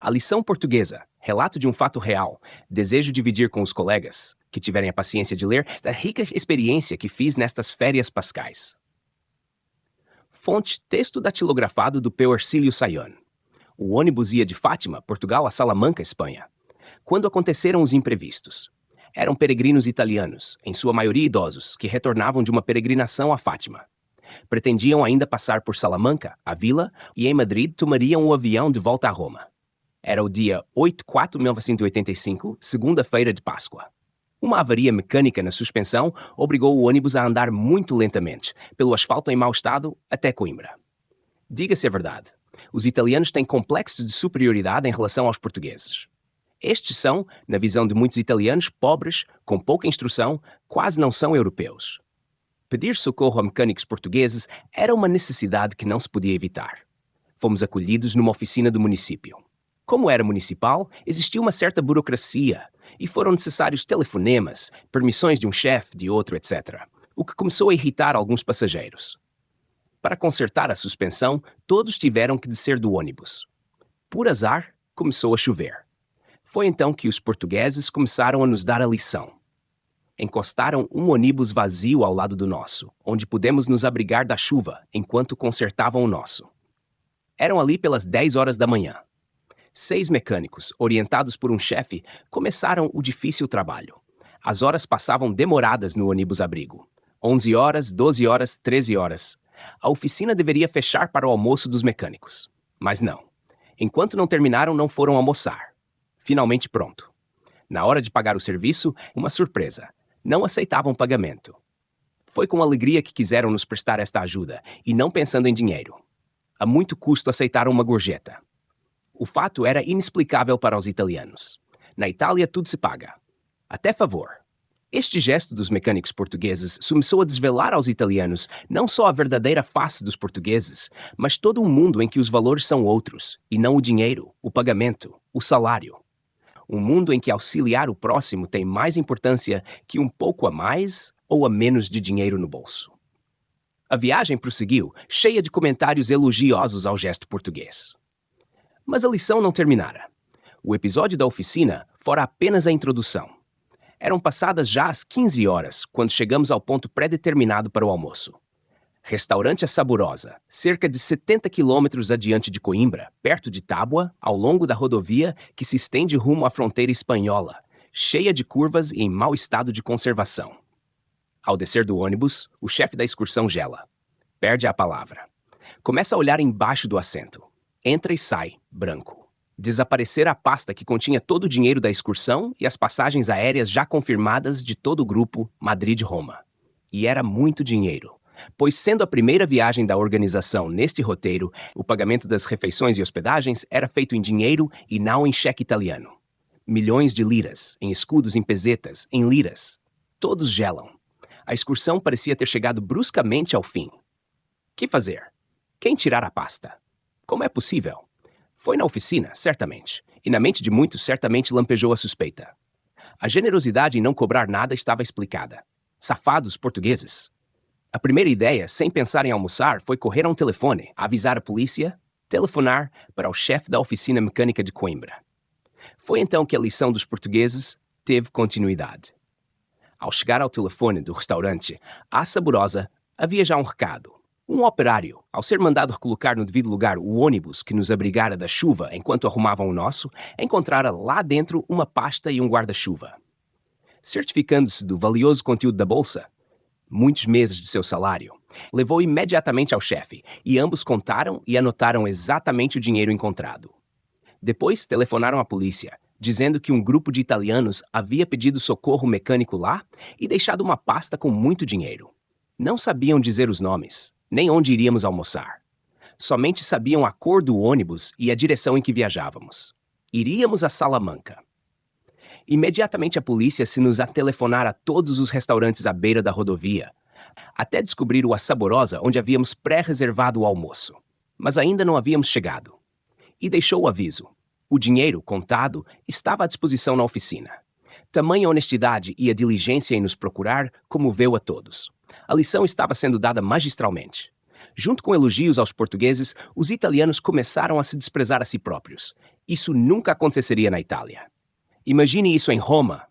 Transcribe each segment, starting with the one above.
A lição portuguesa, relato de um fato real, desejo dividir com os colegas, que tiverem a paciência de ler, esta rica experiência que fiz nestas férias pascais. Fonte, texto datilografado do P. Ercílio Sayón. O ônibus ia de Fátima, Portugal, a Salamanca, Espanha. Quando aconteceram os imprevistos. Eram peregrinos italianos, em sua maioria idosos, que retornavam de uma peregrinação a Fátima. Pretendiam ainda passar por Salamanca, a vila, e em Madrid tomariam o avião de volta a Roma. Era o dia 8/4/1985, segunda-feira de Páscoa. Uma avaria mecânica na suspensão obrigou o ônibus a andar muito lentamente, pelo asfalto em mau estado, até Coimbra. Diga-se a verdade, os italianos têm complexos de superioridade em relação aos portugueses. Estes são, na visão de muitos italianos, pobres, com pouca instrução, quase não são europeus. Pedir socorro a mecânicos portugueses era uma necessidade que não se podia evitar. Fomos acolhidos numa oficina do município. Como era municipal, existia uma certa burocracia e foram necessários telefonemas, permissões de um chefe, de outro, etc., o que começou a irritar alguns passageiros. Para consertar a suspensão, todos tiveram que descer do ônibus. Por azar, começou a chover. Foi então que os portugueses começaram a nos dar a lição. Encostaram um ônibus vazio ao lado do nosso, onde pudemos nos abrigar da chuva enquanto consertavam o nosso. Eram ali pelas 10 horas da manhã. 6 mecânicos, orientados por um chefe, começaram o difícil trabalho. As horas passavam demoradas no ônibus-abrigo. 11 horas, 12 horas, 13 horas. A oficina deveria fechar para o almoço dos mecânicos. Mas não. Enquanto não terminaram, não foram almoçar. Finalmente pronto. Na hora de pagar o serviço, uma surpresa. Não aceitavam pagamento. Foi com alegria que quiseram nos prestar esta ajuda, e não pensando em dinheiro. A muito custo aceitaram uma gorjeta. O fato era inexplicável para os italianos. Na Itália tudo se paga. Até favor. Este gesto dos mecânicos portugueses começou a desvelar aos italianos não só a verdadeira face dos portugueses, mas todo um mundo em que os valores são outros, e não o dinheiro, o pagamento, o salário. Um mundo em que auxiliar o próximo tem mais importância que um pouco a mais ou a menos de dinheiro no bolso. A viagem prosseguiu, cheia de comentários elogiosos ao gesto português. Mas a lição não terminara. O episódio da oficina fora apenas a introdução. Eram passadas já as 15 horas, quando chegamos ao ponto pré-determinado para o almoço. Restaurante A Saborosa, cerca de 70 quilômetros adiante de Coimbra, perto de Tábua, ao longo da rodovia que se estende rumo à fronteira espanhola, cheia de curvas e em mau estado de conservação. Ao descer do ônibus, o chefe da excursão gela. Perde a palavra. Começa a olhar embaixo do assento. Entra e sai, branco. Desaparecera a pasta que continha todo o dinheiro da excursão e as passagens aéreas já confirmadas de todo o grupo Madrid-Roma. E era muito dinheiro, pois sendo a primeira viagem da organização neste roteiro, o pagamento das refeições e hospedagens era feito em dinheiro e não em cheque italiano. Milhões de liras, em escudos, em pesetas, em liras. Todos gelam. A excursão parecia ter chegado bruscamente ao fim. Que fazer? Quem tirar a pasta? Como é possível? Foi na oficina, certamente, e na mente de muitos certamente lampejou a suspeita. A generosidade em não cobrar nada estava explicada. Safados portugueses. A primeira ideia, sem pensar em almoçar, foi correr a um telefone, avisar a polícia, telefonar para o chefe da oficina mecânica de Coimbra. Foi então que a lição dos portugueses teve continuidade. Ao chegar ao telefone do restaurante A Saborosa, havia já um recado. Um operário, ao ser mandado recolocar no devido lugar o ônibus que nos abrigara da chuva enquanto arrumavam o nosso, encontrara lá dentro uma pasta e um guarda-chuva. Certificando-se do valioso conteúdo da bolsa, muitos meses de seu salário, levou imediatamente ao chefe e ambos contaram e anotaram exatamente o dinheiro encontrado. Depois telefonaram à polícia, dizendo que um grupo de italianos havia pedido socorro mecânico lá e deixado uma pasta com muito dinheiro. Não sabiam dizer os nomes, nem onde iríamos almoçar. Somente sabiam a cor do ônibus e a direção em que viajávamos. Iríamos a Salamanca. Imediatamente a polícia se nos atelefonar a todos os restaurantes à beira da rodovia, até descobrir o A Saborosa onde havíamos pré-reservado o almoço. Mas ainda não havíamos chegado. E deixou o aviso. O dinheiro, contado, estava à disposição na oficina. Tamanha honestidade e a diligência em nos procurar comoveu a todos. A lição estava sendo dada magistralmente. Junto com elogios aos portugueses, os italianos começaram a se desprezar a si próprios. Isso nunca aconteceria na Itália. Imagine isso em Roma.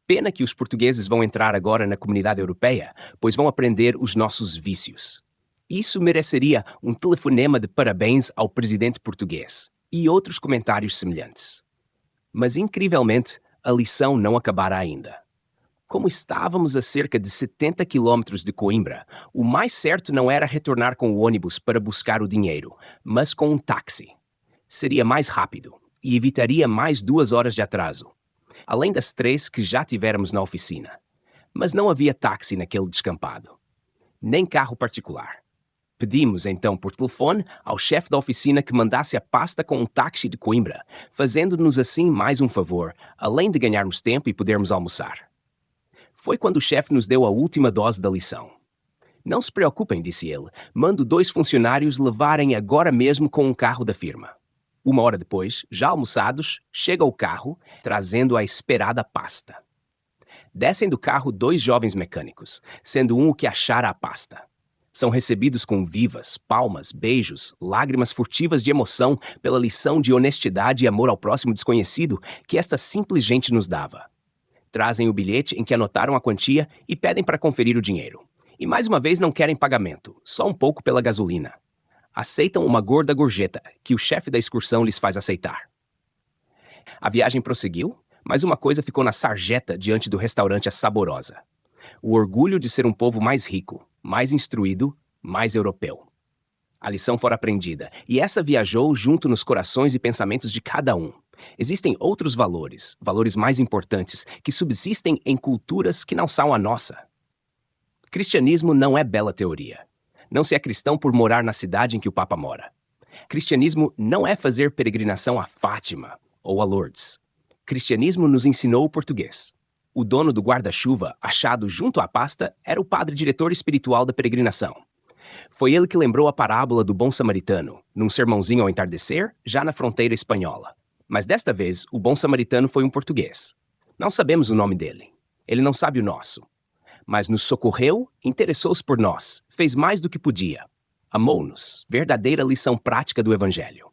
Pena que os portugueses vão entrar agora na comunidade europeia, pois vão aprender os nossos vícios. Isso mereceria um telefonema de parabéns ao presidente português e outros comentários semelhantes. Mas, incrivelmente, a lição não acabara ainda. Como estávamos a cerca de 70 quilômetros de Coimbra, o mais certo não era retornar com o ônibus para buscar o dinheiro, mas com um táxi. Seria mais rápido e evitaria mais 2 horas de atraso, além das 3 que já tivéramos na oficina. Mas não havia táxi naquele descampado, nem carro particular. Pedimos, então, por telefone ao chefe da oficina que mandasse a pasta com um táxi de Coimbra, fazendo-nos assim mais um favor, além de ganharmos tempo e podermos almoçar. Foi quando o chefe nos deu a última dose da lição. Não se preocupem, disse ele, mando 2 funcionários levarem agora mesmo com um carro da firma. 1 hora depois, já almoçados, chega o carro, trazendo a esperada pasta. Descem do carro 2 jovens mecânicos, sendo um o que achara a pasta. São recebidos com vivas, palmas, beijos, lágrimas furtivas de emoção pela lição de honestidade e amor ao próximo desconhecido que esta simples gente nos dava. Trazem o bilhete em que anotaram a quantia e pedem para conferir o dinheiro. E mais uma vez não querem pagamento, só um pouco pela gasolina. Aceitam uma gorda gorjeta, que o chefe da excursão lhes faz aceitar. A viagem prosseguiu, mas uma coisa ficou na sarjeta diante do restaurante A Saborosa: o orgulho de ser um povo mais rico, mais instruído, mais europeu. A lição fora aprendida, e essa viajou junto nos corações e pensamentos de cada um. Existem outros valores, valores mais importantes, que subsistem em culturas que não são a nossa. Cristianismo não é bela teoria. Não se é cristão por morar na cidade em que o Papa mora. Cristianismo não é fazer peregrinação a Fátima ou a Lourdes. Cristianismo nos ensinou o português. O dono do guarda-chuva, achado junto à pasta, era o padre diretor espiritual da peregrinação. Foi ele que lembrou a parábola do bom samaritano, num sermãozinho ao entardecer, já na fronteira espanhola. Mas desta vez, o bom samaritano foi um português. Não sabemos o nome dele. Ele não sabe o nosso. Mas nos socorreu, interessou-se por nós, fez mais do que podia. Amou-nos, verdadeira lição prática do Evangelho.